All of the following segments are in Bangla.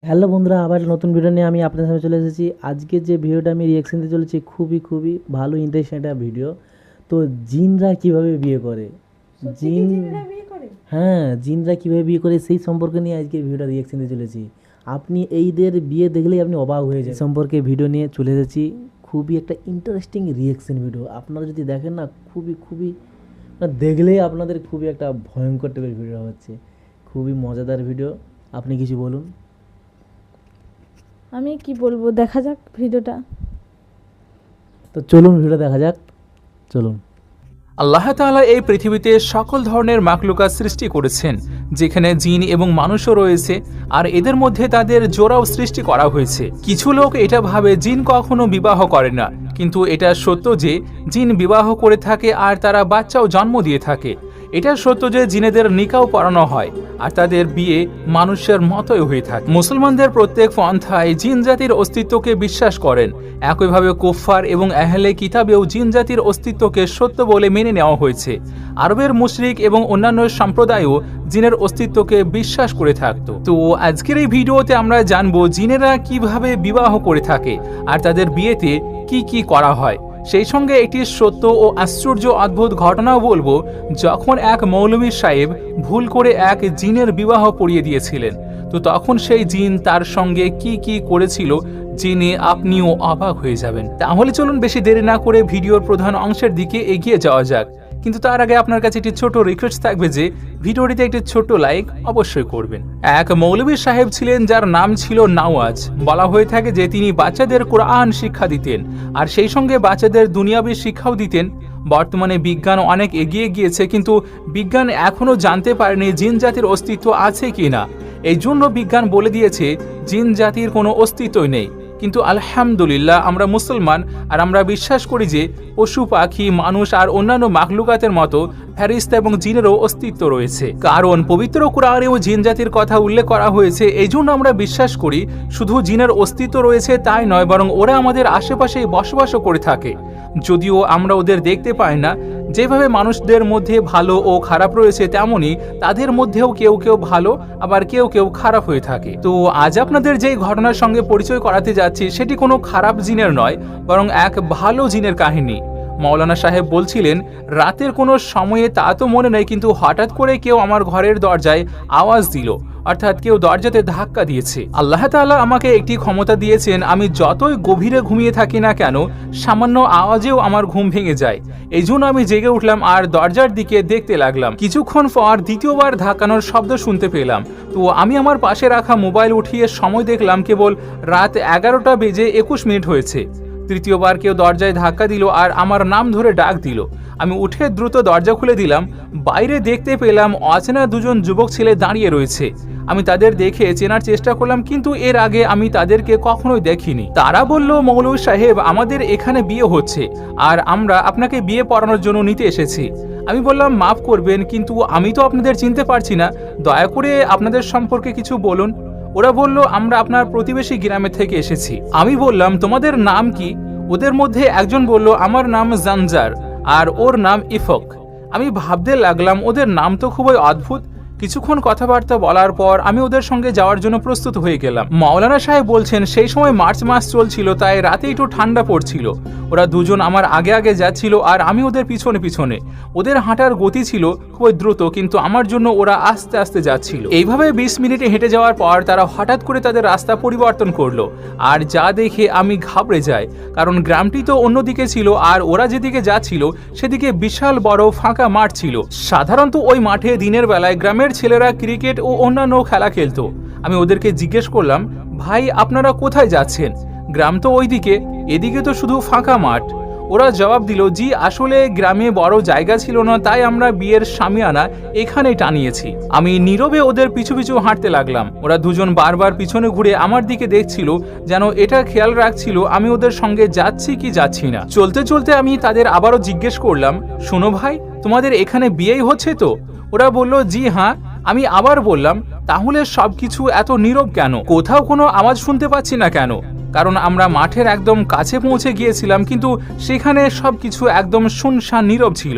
হ্যালো বন্ধুরা, আবার নতুন ভিডিও নিয়ে আমি আপনাদের সামনে চলে এসেছি। আজকে যে ভিডিওটা আমি রিয়াকশন দিতে চলেছি খুবই ভালো ইন্টারেস্টিং একটা ভিডিও। তো জিনরা কিভাবে বিয়ে করে, জিন হ্যাঁ জিনরা কিভাবে বিয়ে করে সেই সম্পর্কে নিয়ে আজকে ভিডিওটা রিয়াকশন দিতে চলেছি। আপনি এইদের বিয়ে দেখলেই আপনি অবাক হয়ে যান। সম্পর্কে ভিডিও নিয়ে চলে এসেছি, খুবই একটা ইন্টারেস্টিং রিয়াকশন ভিডিও। আপনারা যদি দেখেন না, খুবই দেখলেই আপনাদের খুবই একটা ভয়ঙ্কর টাইপের ভিডিও হচ্ছে, খুবই মজাদার ভিডিও। আপনি কিছু বলুন। আমি কি বলবো, দেখা যাক ভিডিওটা। তো চলুন ভিডিও দেখা যাক, চলুন। আল্লাহ তাআলা এই পৃথিবীতে সকল ধরনের মাখলুকাত সৃষ্টি করেছেন, যেখানে জিন এবং মানুষও রয়েছে, আর এদের মধ্যে তাদের জোড়াও সৃষ্টি করা হয়েছে। কিছু লোক এটা ভাবে জিন কখনো বিবাহ করে না, কিন্তু এটা সত্য যে জিন বিবাহ করে থাকে আর তারা বাচ্চাও জন্ম দিয়ে থাকে। এটা সত্য যে জিনেদের নিকাও পড়ানো হয় আর তাদের বিয়ে মানুষের মতোই হয়ে থাকে। মুসলমানদের প্রত্যেক পন্থায় জিন জাতির অস্তিত্বকে বিশ্বাস করেন। একইভাবে কুফফার এবং আহলে কিতাবেও জিন জাতির অস্তিত্বকে সত্য বলে মেনে নেওয়া হয়েছে। আরবের মুশরিক এবং অন্যান্য সম্প্রদায়ও জিনের অস্তিত্বকে বিশ্বাস করে থাকত। তো আজকের এই ভিডিওতে আমরা জানবো জিনেরা কিভাবে বিবাহ করে থাকে আর তাদের বিয়েতে কি করা হয়। সেই সঙ্গে একটি সত্য ও আশ্চর্য অদ্ভুত ঘটনাও বলবো, যখন এক মৌলভী সাহেব ভুল করে এক জিনের বিবাহ পড়িয়ে দিয়েছিলেন। তো তখন সেই জিন তার সঙ্গে কি করেছিল জেনে আপনিও অবাক হয়ে যাবেন। তাহলে চলুন বেশি দেরি না করে ভিডিওর প্রধান অংশের দিকে এগিয়ে যাওয়া যাক। কিন্তু তার আগে আপনার কাছে একটি ছোট রিকোয়েস্ট থাকবে যে ভিডিওটিতে একটি ছোট লাইক অবশ্যই করবেন। এক মৌলভী সাহেব ছিলেন যার নাম ছিল নওয়াজ। বলা হয়ে থাকে যে তিনি বাচ্চাদের কোরআন শিক্ষা দিতেন আর সেই সঙ্গে বাচ্চাদের দুনিয়াবী শিক্ষাও দিতেন। বর্তমানে বিজ্ঞান অনেক এগিয়ে গিয়েছে, কিন্তু বিজ্ঞান এখনো জানতে পারেনি জিন জাতির অস্তিত্ব আছে কিনা। এই জন্য বিজ্ঞান বলে দিয়েছে জিন জাতির কোনো অস্তিত্বই নেই। কিন্তু আলহামদুলিল্লাহ আমরা মুসলমান আর আমরা বিশ্বাস করি যে পশু পাখি মানুষ আর অন্যান্য মাখলুকাতের মতো ফেরেশতা এবং জিনেরও অস্তিত্ব রয়েছে। কারণ পবিত্র কোরআনেও জিন জাতির কথা উল্লেখ করা হয়েছে। এই জন্য আমরা বিশ্বাস করি শুধু জিনের অস্তিত্ব রয়েছে তাই নয়, বরং ওরা আমাদের আশেপাশেই বসবাসও করে থাকে। যদিও আমরা ওদের দেখতে পাই না। যেভাবে মানুষদের মধ্যে ভালো ও খারাপ রয়েছে, তেমনি তাদের মধ্যেও কেউ ভালো আবার কেউ খারাপ হয়ে থাকে। তো আজ আপনাদের যেই ঘটনার সঙ্গে পরিচয় করাতে যাচ্ছি সেটি কোনো খারাপ জিনের নয়, বরং এক ভালো জিনের কাহিনী। মৌলানা সাহেব বলছিলেন, রাতের কোনো সময়ে তা তো মনে নেই, কিন্তু হঠাৎ করে কেউ আমার ঘরের দরজায় আওয়াজ দিল, অর্থাৎ কেউ দরজাতে ধাক্কা দিয়েছে। আল্লাহ তাআলা আমাকে একটি ক্ষমতা দিয়েছেন, আমি যতই গভীরে ঘুমিয়ে থাকি না কেন সামান্য আওয়াজেও আমার ঘুম ভেঙে যায়। এই জন্য আমি জেগে উঠলাম আর দরজার দিকে দেখতে লাগলাম। কিছুক্ষণ পর দ্বিতীয়বার ধাক্কানোর শব্দ শুনতে পেলাম। তো আমি আমার পাশে রাখা মোবাইল উঠিয়ে সময় দেখলাম কেবল রাত 11:21 হয়েছে। তৃতীয়বার কেউ দরজায় ধাক্কা দিল আর আমার নাম ধরে ডাক দিল। আমি উঠে দ্রুত দরজা খুলে দিলাম। বাইরে দেখতে পেলাম অচেনা দুজন যুবক ছেলে দাঁড়িয়ে রয়েছে। আমি তাদের দেখে চেনার চেষ্টা করলাম, কিন্তু এর আগে আমি তাদেরকে কখনোই দেখিনি। তারা বলল, মৌলভী সাহেব, আমাদের এখানে বিয়ে হচ্ছে আর আমরা আপনাকে বিয়ে পড়ানোর জন্য নিতে এসেছি। আমি বললাম, মাফ করবেন, কিন্তু আমি তো আপনাদের চিনতে পারছি না, দয়া করে আপনাদের সম্পর্কে কিছু বলুন। ওরা বলল, আমরা আপনার প্রতিবেশী গ্রামে থেকে এসেছি। আমি বললাম, তোমাদের নাম কি? ওদের মধ্যে একজন বলল, আমার নাম জানজার আর ওর নাম ইফক। আমি ভাবতে লাগলাম ওদের নাম তো খুবই অদ্ভুত। কিছুক্ষণ কথাবার্তা বলার পর আমি ওদের সঙ্গে যাওয়ার জন্য প্রস্তুত হয়ে গেলাম। মাওলানা সাহেব বলছেন, সেই সময় মার্চ মাস চলছিল, তাই রাতে একটু ঠান্ডা পড়ছিল। ওরা দুজন আমার আগে যাচ্ছিল আর আমি ওদের পিছনে। ওদের হাঁটার গতি ছিল খুবই দ্রুত, কিন্তু আমার জন্য ওরা আস্তে যাচ্ছিল। এইভাবে 20 মিনিটে হেঁটে যাওয়ার পর তারা হঠাৎ করে তাদের রাস্তা পরিবর্তন করলো, আর যা দেখে আমি ঘাবড়ে যাই। কারণ গ্রামটি তো অন্যদিকে ছিল আর ওরা যেদিকে যাচ্ছিল সেদিকে বিশাল বড় ফাঁকা মাঠ ছিল। সাধারণত ওই মাঠে দিনের বেলায় গ্রামের ছেলেরা ক্রিকেট ও অন্যান্য খেলা খেলতো। আমি ওদেরকে জিজ্ঞেস করলাম, ভাই আপনারা কোথায় যাচ্ছেন? গ্রাম তো ওইদিকে, এদিকে তো শুধু ফাঁকা মাঠ। ওরা জবাব দিল, জি আসলে গ্রামে বড় জায়গা ছিল না, তাই আমরা বিয়ের শামিয়ানা এখানেই টানিয়েছি। আমি নীরবে ওদের পিছু হাঁটতে লাগলাম। ওরা দুজন বারবার পিছনে ঘুরে আমার দিকে দেখছিল, যেন এটা খেয়াল রাখছিল আমি ওদের সঙ্গে যাচ্ছি কি যাচ্ছি না। চলতে আমি তাদের আবারও জিজ্ঞেস করলাম, শোনো ভাই, তোমাদের এখানে বিয়েই হচ্ছে তো? ওরা বলল, জি হ্যাঁ। আমি আবার বললাম, তাহলে সবকিছু এত নীরব কেন? কোথাও কোনো আওয়াজ শুনতে পাচ্ছি না কেন? কারণ আমরা মাঠের একদম কাছে পৌঁছে গিয়েছিলাম, কিন্তু সেখানে সবকিছু একদম শুনশান নীরব ছিল।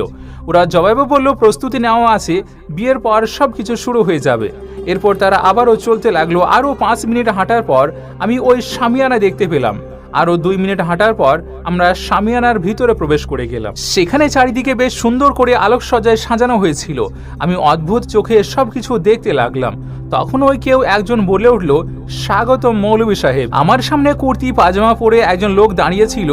ওরা জবাবে বলল, প্রস্তুতি নেওয়া আছে, বিয়ের পর সবকিছু শুরু হয়ে যাবে। এরপর তারা আবারও চলতে লাগলো। আরও 5 মিনিট হাঁটার পর আমি ওই শামিয়ানা দেখতে পেলাম। আরও 2 মিনিট হাঁটার পর আমরা শামিয়ানার ভিতরে প্রবেশ করে গেলাম। সেখানে চারিদিকে বেশ সুন্দর করে আলোকসজ্জায় সাজানো হয়েছিল। আমি অদ্ভুত চোখে সবকিছু দেখতে লাগলাম। তখন ওই কেউ একজন বলে উঠল, স্বাগতম মৌলভী সাহেব। আমার সামনে কুর্তি পাজামা পরে একজন লোক দাঁড়িয়েছিল।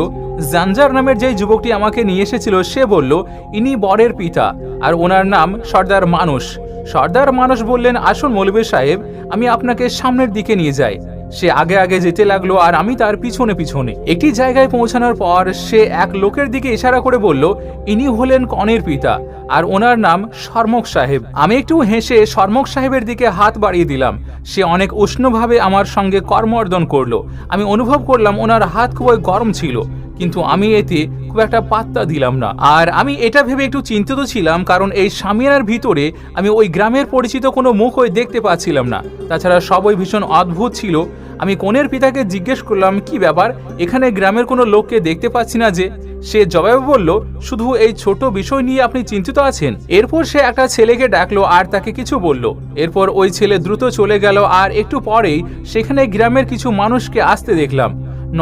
জানজার নামের যে যুবকটি আমাকে নিয়ে এসেছিল সে বলল, ইনি বরের পিতা আর ওনার নাম সর্দার মানুষ। সর্দার মানুষ বললেন, আসুন মৌলভী সাহেব, আমি আপনাকে সামনের দিকে নিয়ে যাই। সে আগে আগে যেতে লাগলো আর আমি তার পিছনে পিছনে। একটি জায়গায় পৌঁছানোর পর সে এক লোকের দিকে ইশারা করে বলল, ইনি হলেন কনের পিতা আর ওনার নাম শর্মক সাহেব। আমি একটু হেসে শর্মক সাহেবের দিকে হাত বাড়িয়ে দিলাম। সে অনেক উষ্ণভাবে আমার সঙ্গে করমর্দন করলো। আমি অনুভব করলাম ওনার হাত খুবই গরম ছিল, কিন্তু আমি এতে খুব একটা পাত্তা দিলাম না। আর আমি এটা ভেবে একটু চিন্তিত ছিলাম, কারণ এই শামিয়ানার ভিতরে আমি ওই গ্রামের পরিচিত কোনো মুখই দেখতে পাচ্ছিলাম না। তাছাড়া সবই ভীষণ অদ্ভুত ছিল। আমি কনের পিতাকে জিজ্ঞেস করলাম, কি ব্যাপার, এখানে গ্রামের কোনো লোককে দেখতে পাচ্ছি না যে? সে জবাবে বলল, শুধু এই ছোট বিষয় নিয়ে আপনি চিন্তিত আছেন। এরপর সে একটা ছেলেকে ডাকলো আর তাকে কিছু বলল। এরপর ওই ছেলে দ্রুত চলে গেল আর একটু পরেই সেখানে গ্রামের কিছু মানুষকে আসতে দেখলাম।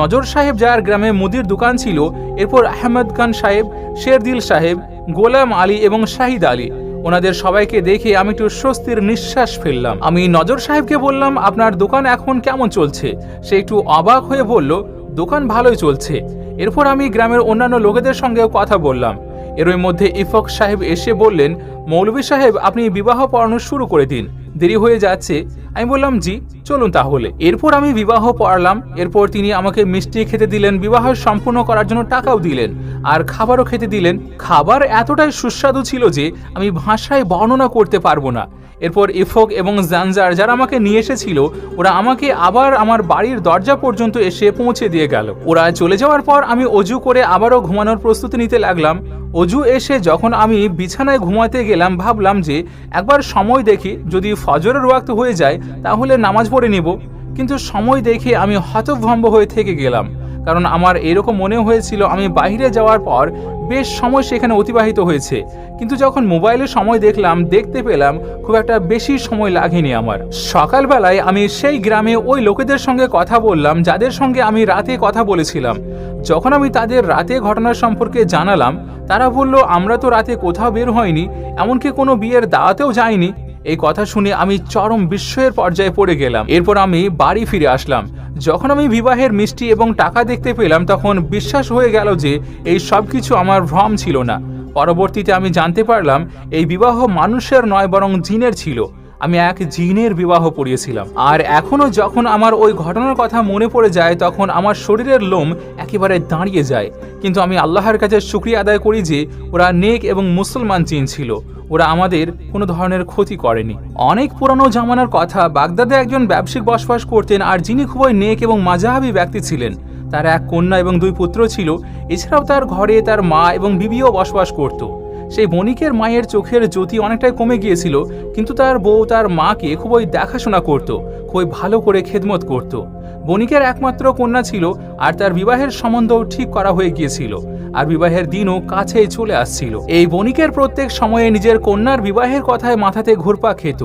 নজর সাহেব, যার গ্রামে মুদির দোকান ছিল, এরপর আহমদ খান সাহেব, শেরদিল সাহেব, গোলাম আলী এবং শাহিদ আলী। ওনাদের সবাইকে দেখে আমি একটু স্বস্তির নিঃশ্বাস ফেললাম। আমি নজর সাহেবকে বললাম, আপনার দোকান এখন কেমন চলছে? সে একটু অবাক হয়ে বলল, দোকান ভালোই চলছে। এরপর আমি গ্রামের অন্যান্য লোকেদের সঙ্গেও কথা বললাম। এর মধ্যে ইফক সাহেব এসে বললেন, মৌলভী সাহেব, আপনি বিবাহ পড়ানো শুরু করে দিন, দেরি হয়ে যাচ্ছে। আমি বললাম, জি চলুন তাহলে। এরপর আমি বিবাহ পড়ালাম। এরপর তিনি আমাকে মিষ্টি খেতে দিলেন, বিবাহ সম্পূর্ণ করার জন্য টাকাও দিলেন আর খাবারও খেতে দিলেন। খাবার এতটাই সুস্বাদু ছিল যে আমি ভাষায় বর্ণনা করতে পারবো না। এরপর ইফক এবং জানজার, যারা আমাকে নিয়ে এসেছিল, ওরা আমাকে আবার আমার বাড়ির দরজা পর্যন্ত এসে পৌঁছে দিয়ে গেল। ওরা চলে যাওয়ার পর আমি অজু করে আবারও ঘুমানোর প্রস্তুতি নিতে লাগলাম। অজু এসে যখন আমি বিছানায় ঘুমাতে গেলাম, ভাবলাম যে একবার সময় দেখি, যদি ফজরের ওয়াক্ত হয়ে যায় তাহলে নামাজ পড়ে নিব। কিন্তু সময় দেখে আমি হতভম্ব হয়ে থেকে গেলাম, কারণ আমার এরকম মনে হয়েছিল আমি বাইরে যাওয়ার পর বেশ সময় সেখানে অতিবাহিত হয়েছে। কিন্তু যখন মোবাইলে সময় দেখলাম, দেখতে পেলাম খুব একটা বেশি সময় লাগেনি আমার। সকালবেলায় আমি সেই গ্রামে ওই লোকেদের সঙ্গে কথা বললাম যাদের সঙ্গে আমি রাতে কথা বলেছিলাম। যখন আমি তাদের রাতে ঘটনার সম্পর্কে জানালাম, তারা বলল, আমরা তো রাতে কোথাও বের হয়নি, এমনকি কোনো বিয়ের দাওয়াতেও যাইনি। এই কথা শুনে আমি চরম বিস্ময়ের পর্যায়ে পড়ে গেলাম। এরপর আমি বাড়ি ফিরে আসলাম। যখন আমি বিবাহের মিষ্টি এবং টাকা দেখতে পেলাম, তখন বিশ্বাস হয়ে গেল যে এই সব কিছু আমার ভ্রম ছিল না। পরবর্তীতে আমি জানতে পারলাম এই বিবাহ মানুষের নয়, বরং জিনের ছিল। আমি এক জিনের বিবাহ পড়িয়েছিলাম। আর এখনো যখন আমার ওই ঘটনার কথা মনে পড়ে যায়, তখন আমার শরীরের লোম একেবারে দাঁড়িয়ে যায়। কিন্তু আমি আল্লাহর কাছে শুকরিয়া আদায় করি যে ওরা নেক এবং মুসলমান জিন ছিল। ওরা আমাদের কোনো ধরনের ক্ষতি করেনি। অনেক পুরানো জামানার কথা, বাগদাদে একজন ব্যবসায়িক বসবাস করতেন, আর যিনি খুবই নেক এবং মাযহাবী ব্যক্তি ছিলেন। তার এক কন্যা এবং 2 পুত্র ছিল। এছাড়াও তার ঘরে তার মা এবং বিবিও বসবাস করত। সেই বণিকের মায়ের চোখের জ্যোতি অনেকটাই কমে গিয়েছিল, কিন্তু তার বউ তার মাকে খুবই দেখাশোনা করত, খুবই ভালো করে খেদমত করত। বণিকের একমাত্র কন্যা ছিল, আর তার বিবাহের সম্বন্ধও ঠিক করা হয়ে গিয়েছিল, আর বিবাহের দিনও কাছেই চলে আসছিল। এই বণিকের প্রত্যেক সময়ে নিজের কন্যার বিবাহের কথায় মাথাতে ঘুরপাক খেত।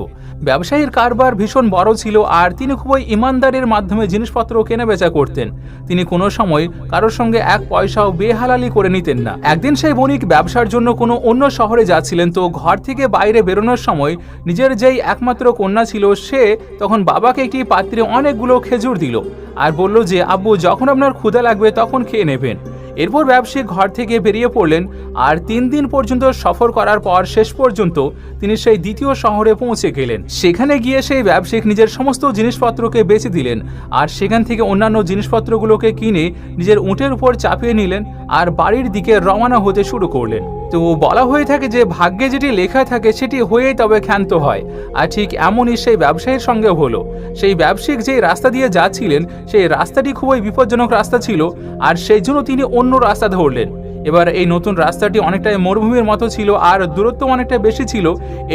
ব্যবসায়ীর কারবার ভীষণ বড় ছিল, আর তিনি খুবই ইমানদারির মাধ্যমে জিনিসপত্র কেনাবেচা করতেন। তিনি কোনো সময় কারোর সঙ্গে এক পয়সাও বেহালালি করে নিতেন না। একদিন সেই বণিক ব্যবসার জন্য কোনো অন্য শহরে যাচ্ছিলেন, তো ঘর থেকে বাইরে বেরোনোর সময় নিজের যেই একমাত্র কন্যা ছিল, সে তখন বাবাকে একটি পাত্রে অনেকগুলো খেজুর দিল আর বলল যে, আব্বু, যখন আপনার ক্ষুধা লাগবে তখন খেয়ে নেবেন। এরপর ব্যবসায়ী ঘর থেকে বেরিয়ে পড়লেন, আর 3 দিন পর্যন্ত সফর করার পর শেষ পর্যন্ত তিনি সেই দ্বিতীয় শহরে পৌঁছে গেলেন। সেখানে গিয়ে সেই ব্যবসায়ী নিজের সমস্ত জিনিসপত্রকে বেচে দিলেন, আর সেখান থেকে অন্যান্য জিনিসপত্রগুলোকে কিনে নিজের উটের উপর চাপিয়ে নিলেন আর বাড়ির দিকে রওনা হতে শুরু করলেন। তো বলা হয়ে থাকে যে ভাগ্যে যেটি লেখা থাকে সেটি হয়েই তবে ক্ষান্ত হয়, আর ঠিক এমনই সেই ব্যবসায়ীর সঙ্গে হলো। সেই ব্যবসায়িক যে রাস্তা দিয়ে যাচ্ছিলেন, সেই রাস্তাটি খুবই বিপজ্জনক রাস্তা ছিল, আর সেই জন্য তিনি অন্য রাস্তা ধরলেন। এবার এই নতুন রাস্তাটি অনেকটাই মরুভূমির মতো ছিল, আর দূরত্ব অনেকটা বেশি ছিল।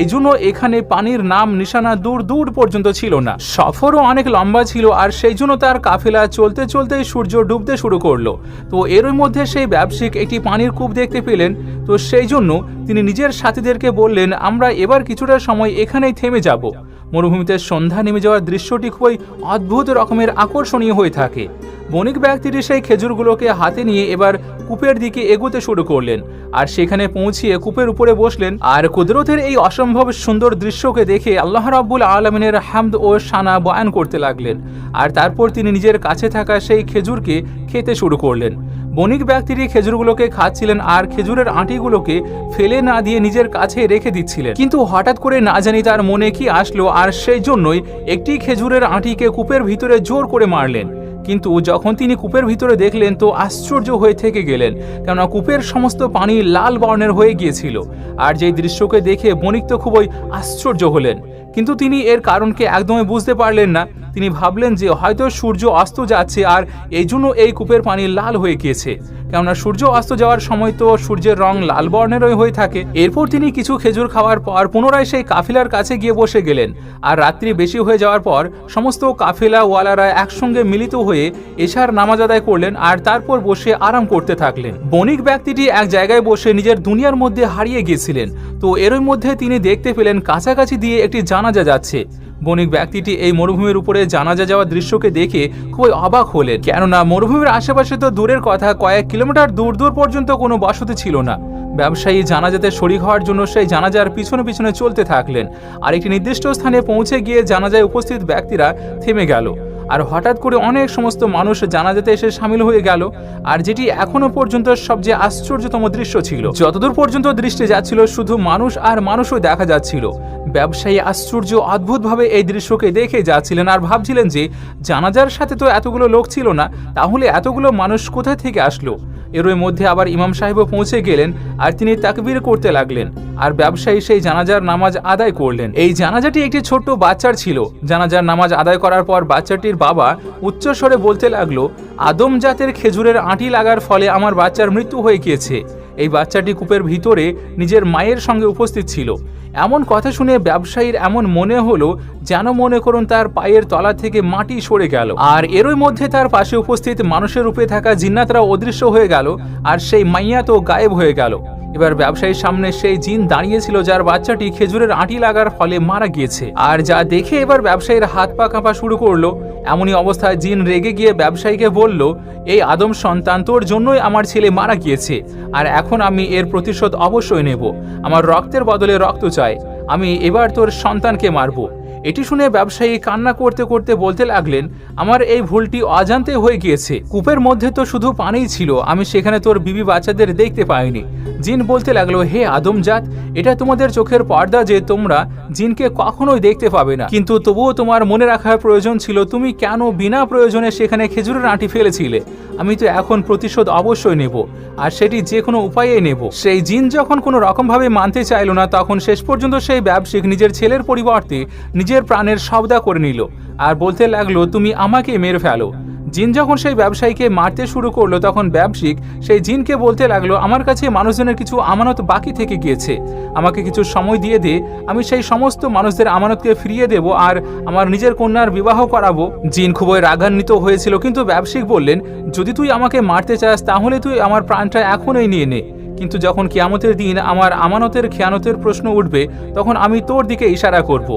এই জন্য এখানে পানির নাম নিশানা দূর দূর পর্যন্ত ছিল না। সফরও অনেক লম্বা ছিল, আর সেই জন্য তার কাফেলা চলতে চলতেই সূর্য ডুবতে শুরু করলো। তো এর মধ্যে সেই ব্যবসায়িক একটি পানির কূপ দেখতে পেলেন। তো সেই জন্য তিনি নিজের সাথীদেরকে বললেন, আমরা এবার কিছুটা সময় এখানেই থেমে যাব। মরুভূমিতে সন্ধ্যা নেমে যাওয়ার দৃশ্যটি খুবই অদ্ভুত রকমের আকর্ষণীয় হয়ে থাকে। বণিক ব্যক্তিটি সেই খেজুরগুলোকে হাতে নিয়ে এবার কূপের দিকে এগোতে শুরু করলেন, আর সেখানে পৌঁছিয়ে কূপের উপরে বসলেন। আর কুদরতের এই অসম্ভব সুন্দর দৃশ্যকে দেখে আল্লাহ রাব্বুল আলামিনের হামদ ও শানা বয়ান করতে লাগলেন। আর তারপর তিনি নিজের কাছে থাকা সেই খেজুরকে খেতে শুরু করলেন। বণিক ব্যক্তিটি খেজুরগুলোকে খাচ্ছিলেন আর খেজুরের আঁটিগুলোকে ফেলে না দিয়ে নিজের কাছে রেখে দিচ্ছিলেন। কিন্তু হঠাৎ করে না জানি তার মনে কি আসলো, আর সেই জন্যই একটি খেজুরের আঁটিকে কূপের ভিতরে জোর করে মারলেন। কিন্তু যখন তিনি কূপের ভিতরে দেখলেন তো আশ্চর্য হয়ে থেকে গেলেন, কেননা কূপের সমস্ত পানি লাল বর্ণের হয়ে গিয়েছিল। আর যেই দৃশ্যকে দেখে বণিক তো খুবই আশ্চর্য হলেন, কিন্তু তিনি এর কারণকে একদমই বুঝতে পারলেন না। তিনি ভাবলেন যে হয়তো সূর্য অস্ত যাচ্ছে আর এই জন্য এই কূপের পানি লাল হয়ে গিয়েছে, কেননা সূর্য অস্ত যাওয়ার সময় তো সূর্যের রং লাল বর্ণেরই হয়ে থাকে। এরপর তিনি কিছু খেজুর খাওয়ার পর পুনরায় সেই কাফিলার কাছে গিয়ে বসে গেলেন। আর রাত্রি বেশি হয়ে যাওয়ার পর সমস্ত কাফিলাওয়ালারা একসঙ্গে মিলিত হয়ে এশার নামাজ আদায় করলেন আর তারপর বসে আরাম করতে থাকলেন। বণিক ব্যক্তিটি এক জায়গায় বসে নিজের দুনিয়ার মধ্যে হারিয়ে গিয়েছিলেন। তো এর মধ্যে তিনি দেখতে পেলেন কাছাকাছি দিয়ে একটি জানাজা যাচ্ছে। বণিক ব্যক্তিটি এই মরুভূমির উপরে জানাজা যাওয়ার দৃশ্যকে দেখে খুবই অবাক হলেন, কেননা মরুভূমির আশেপাশে তো দূরের কথা কয়েক কিলোমিটার দূর দূর পর্যন্ত কোনো বসতি ছিল না। ব্যবসায়ী জানাজাতে শরীক হওয়ার জন্য সেই জানাজার পিছনে পিছনে চলতে থাকলেন। আর একটি নির্দিষ্ট স্থানে পৌঁছে গিয়ে জানাজায় উপস্থিত ব্যক্তিরা থেমে গেল। আর হঠাৎ করে অনেক সমস্ত মানুষ জানাজাতে এসে সামিল হয়ে গেল। আর যেটি এখনো পর্যন্ত সবচেয়ে আশ্চর্যতম দৃশ্য ছিল, যতদূর পর্যন্ত দৃষ্টি যাচ্ছিল শুধু মানুষ আর মানুষও দেখা যাচ্ছিল। ব্যবসায়ী আশ্চর্য অদ্ভুতভাবে এই দৃশ্যকে দেখে যাচ্ছিলেন আর ভাবছিলেন যে জানাজার সাথে তো এতগুলো লোক ছিল না, তাহলে এতগুলো মানুষ কোথা থেকে আসলো। এর মধ্যে আবার ইমাম সাহেবও পৌঁছে গেলেন আর তিনি তাকবীর করতে লাগলেন। আর ব্যবসায়ী সেই জানাজার নামাজ আদায় করলেন। এই জানাজাটি একটি ছোট্ট বাচ্চার ছিল। জানাজার নামাজ আদায় করার পর বাচ্চাটির বাবা উচ্চস্বরে বলতে লাগলো, আদম জাতের খেজুরের আঁটি লাগার ফলে আমার বাচ্চার মৃত্যু হয়ে গিয়েছে। এই বাচ্চাটি কূপের ভিতরে নিজের মায়ের সঙ্গে উপস্থিত ছিল। এমন কথা শুনে ব্যবসায়ীর এমন মনে হলো যেন মনে করুন তার পায়ের তলা থেকে মাটি সরে গেল। আর এরই মধ্যে তার পাশে উপস্থিত মানুষের রূপে থাকা জিন্নাতরা অদৃশ্য হয়ে গেল আর সেই মাইয়া তো গায়েব হয়ে গেল। এবার ব্যবসায়ীর সামনে সেই জিন দাঁড়িয়েছিল যার বাচ্চাটি খেজুরের আঁটি লাগার ফলে মারা গিয়েছে। আর যা দেখে এবার ব্যবসায়ীর হাত পা কাঁপা শুরু করলো। এমনই অবস্থায় জিন রেগে গিয়ে ব্যবসায়ীকে বলল, এই আদম সন্তান, তোর জন্যই আমার ছেলে মারা গিয়েছে, আর এখন আমি এর প্রতিশোধ অবশ্যই নেব। আমার রক্তের বদলে রক্ত চাই, আমি এবার তোর সন্তানকে মারব। এটি শুনে ব্যবসায়ী কান্না করতে করতে বলতে লাগলেন, আমার এই ভুলটি অজান্তে হয়ে গিয়েছে। কূপের মধ্যে তো শুধু পানিই ছিল, আমি সেখানে তোর বিবি বাচ্চাদের দেখতে পাইনি। জিন বলতে লাগলো, হে আদম জাত, এটা তোমাদের চোখের পর্দা যে তোমরা জিনকে কখনোই দেখতে পাবে না, কিন্তু তবুও তোমার মনে রাখার প্রয়োজন ছিল তুমি কেন বিনা প্রয়োজনে সেখানে খেজুরের আঁটি ফেলেছিলে। আমি তো এখন প্রতিশোধ অবশ্যই নেব, আর সেটি যে কোনো উপায়ে নেব। সেই জিন যখন কোনো রকমভাবে মানতে চাইল না, তখন শেষ পর্যন্ত সেই ব্যবসায়িক নিজের ছেলের পরিবর্তে নিজের প্রাণের সওদা করে নিল আর বলতে লাগলো, তুমি আমাকে মেরে ফেলো। জিন যখন সেই ব্যবসায়ীকে মারতে শুরু করলো, তখন ব্যবসায়িক সেই জিনকে বলতে লাগলো, আমার কাছে মানুষজনের কিছু আমানত বাকি থেকে গিয়েছে, আমাকে কিছু সময় দিয়ে দে, আমি সেই সমস্ত মানুষদের আমানতকে ফিরিয়ে দেব আর আমার নিজের কন্যার বিবাহ করাবো। জিন খুবই রাগান্বিত হয়েছিল, কিন্তু ব্যবসায়িক বললেন, যদি তুই আমাকে মারতে চাস তাহলে তুই আমার প্রাণটা এখনই নিয়ে নে, কিন্তু যখন কিয়ামতের দিন আমার আমানতের খেয়ানতের প্রশ্ন উঠবে তখন আমি তোর দিকে ইশারা করব।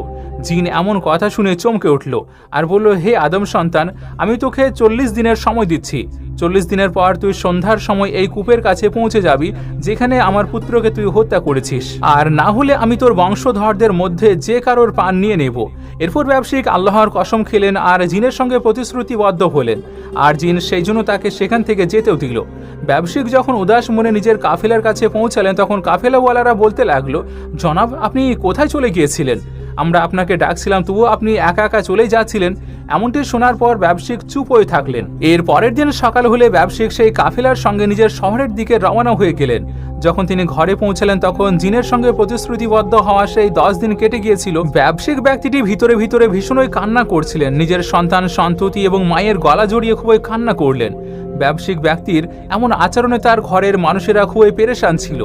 জিন এমন কথা শুনে চমকে উঠল আর বলল, হে আদম সন্তান, আমি তোকে 40 দিনের সময় দিচ্ছি। 40 দিনের পর তুই সন্ধ্যার সময় এই কূপের কাছে পৌঁছে যাবি যেখানে আমার পুত্রকে তুই হত্যা করেছিস, আর না হলে আমি তোর বংশধরদের মধ্যে যে কারোর প্রাণ নিয়ে নেব। এরপর ব্যবসায়িক আল্লাহর কসম খেলেন আর জিনের সঙ্গে প্রতিশ্রুতিবদ্ধ হলেন, আর জিন সেই জন্য তাকে সেখান থেকে যেতেও দিল। ব্যবসায়িক যখন উদাস মনে নিজের কাফেলার কাছে পৌঁছালেন, তখন কাফেলাওয়ালারা বলতে লাগলো, জনাব, আপনি কোথায় চলে গিয়েছিলেন? আমরা আপনাকে ডাকছিলাম, তবুও আপনি একা একা চলেই যাচ্ছিলেন। এমনটি শোনার পর ব্যবসায়িক চুপ হয়ে থাকলেন। এর পরের দিন সকাল হলে ব্যবসায়িক সেই কাফেলার সঙ্গে নিজের শহরের দিকে রওনা হয়ে গেলেন। যখন তিনি ঘরে পৌঁছালেন তখন জিনের সঙ্গে প্রতিশ্রুতিবদ্ধ হওয়া সেই 10 দিন কেটে গিয়েছিল। ব্যবসায়িক ব্যক্তিটি ভিতরে ভিতরে ভীষণই কান্না করছিলেন। নিজের সন্তান, সন্ততি এবং মায়ের গলা জড়িয়ে খুবই কান্না করলেন। ব্যবসায়িক ব্যক্তির এমন আচরণে তার ঘরের মানুষেরা খুবই পেরেশান ছিল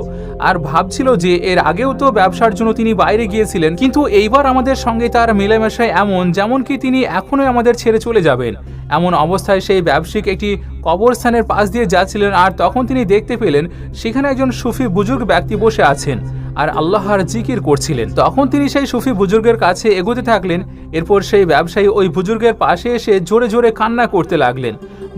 আর ভাবছিল যে এর আগেও তো ব্যবসার জন্য তিনি বাইরে গিয়েছিলেন, কিন্তু এইবার আমাদের সঙ্গে তার মেলামেশায় এমন যেমন কি তিনি এখনোই আমাদের ছেড়ে চলে যাবেন। এমন অবস্থায় সেই ব্যবসায়িক একটি কবরস্থানের পাশ দিয়ে যাচ্ছিলেন আর তখন তিনি দেখতে পেলেন সেখানে একজন সুফি বুজুর্গ ব্যক্তি বসে আছেন আর আল্লাহর জিকির করছিলেন। তখন তিনি সেই সুফি বুজুর্গের কাছে এগোতে থাকলেন। এরপর সেই ব্যবসায়ী ওই বুজুর্গের পাশে এসে জোরে জোরে কান্না করতে লাগলেন।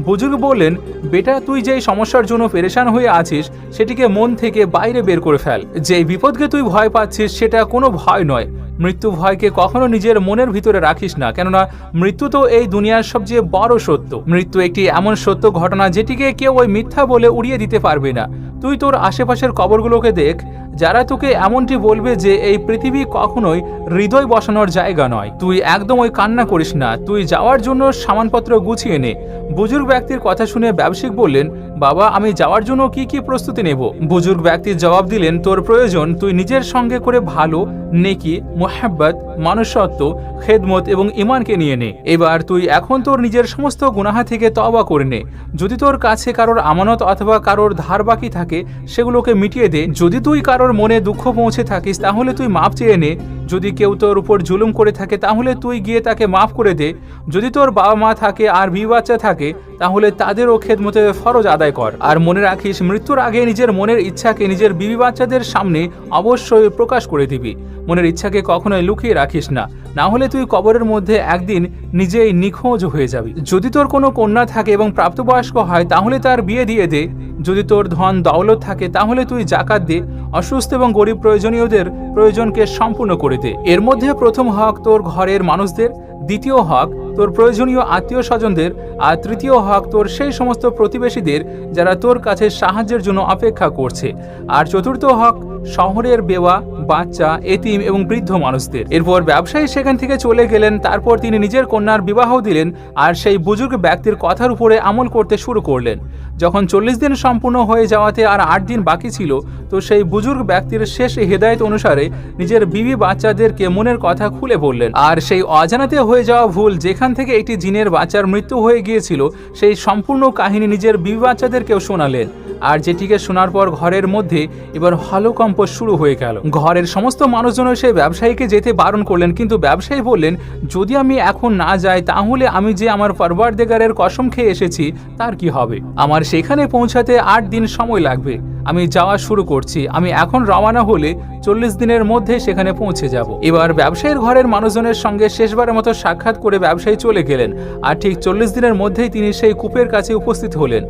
বুজুর্গ বললেন, বেটা, তুই যেই সমস্যার জন্য পেরেশান হয়ে আছিস সেটিকে মন থেকে বাইরে বের করে ফেল। যেই বিপদকে তুই ভয় পাচ্ছিস সেটা কোনো ভয় নয়। মৃত্যু ভয়কে কখনো নিজের মনের ভিতরে রাখিস না, কেননা মৃত্যু তো এই দুনিয়ার সবচেয়ে বড় সত্য। মৃত্যু একটি এমন সত্য ঘটনা যেটিকে কেউ ওই মিথ্যা বলে উড়িয়ে দিতে পারবে না। তুই তোর আশেপাশের কবরগুলোকে দেখ, যারা তোকে এমনটি বলবে যে এই পৃথিবী কখনোই হৃদয় বসানোর জায়গা নয়। তুই একদম ওই কান্না করিস না, তুই যাওয়ার জন্য সামানপত্র গুছিয়ে নে। বুজুর্গ ব্যক্তির কথা শুনে ব্যবসায়িক বললেন, বাবা, আমি যাওয়ার জন্য কি কি প্রস্তুতি নেব? বুজুর্গ ব্যক্তির জবাব দিলেন, তোর প্রয়োজন তুই নিজের সঙ্গে করে ভালো, নেকি, মোহাব্বত, মানুষত্ব, খেদমত এবং ইমানকে নিয়ে নে। এবার তুই এখন তোর নিজের সমস্ত গুনাহা থেকে তওবা করে নে। যদি তোর কাছে কারোর আমানত অথবা কারোর ধার বাকি থাকে সেগুলোকে মিটিয়ে দে। যদি তুই কারোর মনে দুঃখ পৌঁছে থাকিস তাহলে তুই মাপ চেয়ে নে। যদি কেউ তোর উপর জুলুম করে থাকে তাহলে তুই গিয়ে তাকে মাফ করে দে। যদি তোর বাবা মা থাকে আর বিবি বাচ্চা থাকে তাহলে তাদেরও খেদমতে ফরজ আদায় কর। আর মনে রাখিস, মৃত্যুর আগে নিজের মনের ইচ্ছাকে নিজের বিবি বাচ্চাদের সামনে অবশ্যই প্রকাশ করে দিবি। মনের ইচ্ছাকে কখনোই লুকিয়ে রাখিস না, না হলে তুই কবরের মধ্যে একদিন নিজেই নিখোঁজ হয়ে যাবি। যদি তোর কোনো কন্যা থাকে এবং প্রাপ্তবয়স্ক হয় তাহলে তার বিয়ে দিয়ে দে। যদি তোর ধন দৌলত থাকে তাহলে তুই জাকাত দে। অসুস্থ এবং গরিব প্রয়োজনীয়দের প্রয়োজনকে সম্পূর্ণ করে দে। এর মধ্যে প্রথম হক তোর ঘরের মানুষদের, দ্বিতীয় হক তোর প্রয়োজনীয় আত্মীয় স্বজনদের, আর তৃতীয় হক তোর সেই সমস্ত প্রতিবেশীদের যারা তোর কাছে সাহায্যের জন্য অপেক্ষা করছে, আর চতুর্থ হক শহরের বেওয়া, বাচ্চা, এতিম এবং বৃদ্ধ মানুষদের। এরপর ব্যবসায়ী সেখান থেকে চলে গেলেন। তারপর তিনি নিজের কন্যার বিবাহ দিলেন আর সেই বুজুর্গ ব্যক্তির কথার উপরে আমল করতে শুরু করলেন। যখন 40 দিন সম্পূর্ণ হয়ে যাওয়াতে আর 8 দিন বাকি ছিল, তো সেই বুজুর্গ ব্যক্তির শেষ হেদায়েত অনুসারে নিজের বিবি বাচ্চাদেরকে মনের কথা খুলে বললেন। আর সেই অজানাতে হয়ে যাওয়া ভুল, যেখান থেকে একটি জিনের বাচ্চার মৃত্যু হয়ে গিয়েছিল, সেই সম্পূর্ণ কাহিনী নিজের বিবি বাচ্চাদেরকেও শোনালেন। আর যেটিকে শোনার পর ঘরের মধ্যে এবার হলকম্প শুরু হয়ে গেল। ঘরের সমস্ত মানুষজন সেই ব্যবসায়ীকে যেতে বারণ করলেন, কিন্তু ব্যবসায়ী বললেন, যদি আমি এখন না যাই তাহলে আমি যে আমার পরওয়ারদিগারের কসম খেয়ে এসেছি তার কি হবে? আমার সেখানে পৌঁছাতে 8 দিন সময় লাগবে। আমি যাওয়া শুরু করছি। আমি এখন রওনা হলে 40 দিনের মধ্যে সেখানে পৌঁছে যাব। এবার ব্যবসায়ীর ঘরের মানুষজনের সঙ্গে শেষবারের মতো সাক্ষাৎ করে ব্যবসায়ী চলে গেলেন। আর ঠিক 40 দিনের মধ্যেই তিনি সেই কূপের কাছে উপস্থিত হলেন।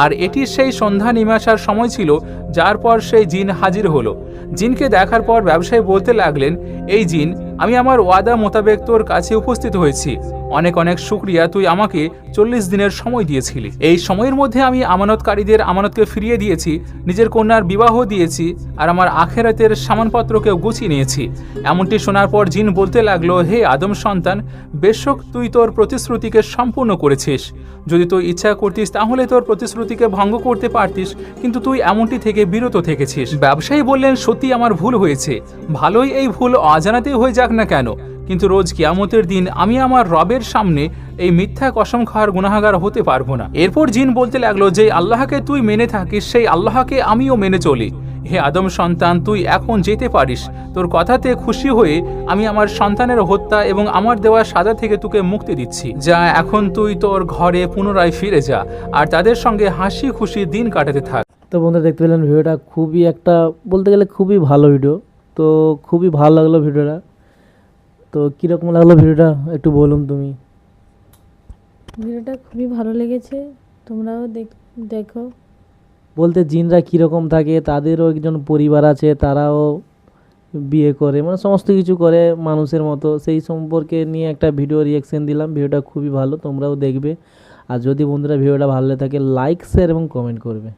আর এটি সেই সন্ধ্যা নেমে আসার সময় ছিল, যার পর সেই জিন হাজির হলো। জিনকে দেখার পর ব্যবসায়ী বলতে লাগলেন, এই জিন, আমি আমার ওয়াদা মোতাবেক তোর কাছে উপস্থিত হয়েছি। অনেক অনেক শুকরিয়া, তুই আমাকে 40 দিনের সময় দিয়েছিলি। এই সময়ের মধ্যে আমি আমানতকারীদের আমানতকে ফিরিয়ে দিয়েছি, নিজের কন্যার বিবাহ দিয়েছি, আর আমার আখেরাতের সামানপত্রকেও গুছিয়ে নিয়েছি। এমনটি শোনার পর জিন বলতে লাগলো, হে আদম সন্তান, বেশক তুই তোর প্রতিশ্রুতিকে সম্পূর্ণ করেছিস। যদি তুই ইচ্ছা করতিস তাহলে তোর প্রতিশ্রুতিকে ভঙ্গ করতে পারতিস, কিন্তু তুই এমনটি থেকে বিরত থেকেছিস। ব্যবসায়ী বললেন, সত্যি আমার ভুল হয়েছে। ভালোই এই ভুল অজানাতেই হয়ে যাক না কেন, কিন্তু রোজ কিয়ামতের দিন আমি আমার রবের সামনে এই মিথ্যা কসম খাওয়ার গুনাহগার হতে পারবো না। এরপর জিন বলতে লাগলো, যে আল্লাহকে তুই মেনে থাকিস সেই আল্লাহকে আমিও মেনে চলি। হে আদম সন্তান, তুই এখন যেতে পারিস। তোর কথাতে খুশি হয়ে আমি আমার সন্তানের হত্যা এবং আমার দেওয়া সাজা থেকে তোকে মুক্তি দিচ্ছি। যা, এখন তুই তোর ঘরে পুনরায় ফিরে যা আর তাদের সঙ্গে হাসি খুশি দিন কাটাতে থাক। তো বন্ধুরা, দেখতে পেলেন ভিডিওটা খুবই একটা, বলতে গেলে খুবই ভালো ভিডিও। তো খুবই ভালো লাগলো ভিডিওটা। তো কীরকম লাগলো ভিডিওটা একটু বলুন তুমি। ভিডিওটা খুবই ভালো লেগেছে, তোমরাও দেখো। বলতে জিনরা কীরকম থাকে, তাদেরও একজন পরিবার আছে, তারাও বিয়ে করে, মানে সমস্ত কিছু করে মানুষের মতো। সেই সম্পর্কে নিয়ে একটা ভিডিও রিয়াকশন দিলাম। ভিডিওটা খুবই ভালো, তোমরাও দেখবে। আর যদি বন্ধুরা ভিডিওটা ভালো লাগে থাকে, লাইক, শেয়ার এবং কমেন্ট করবে।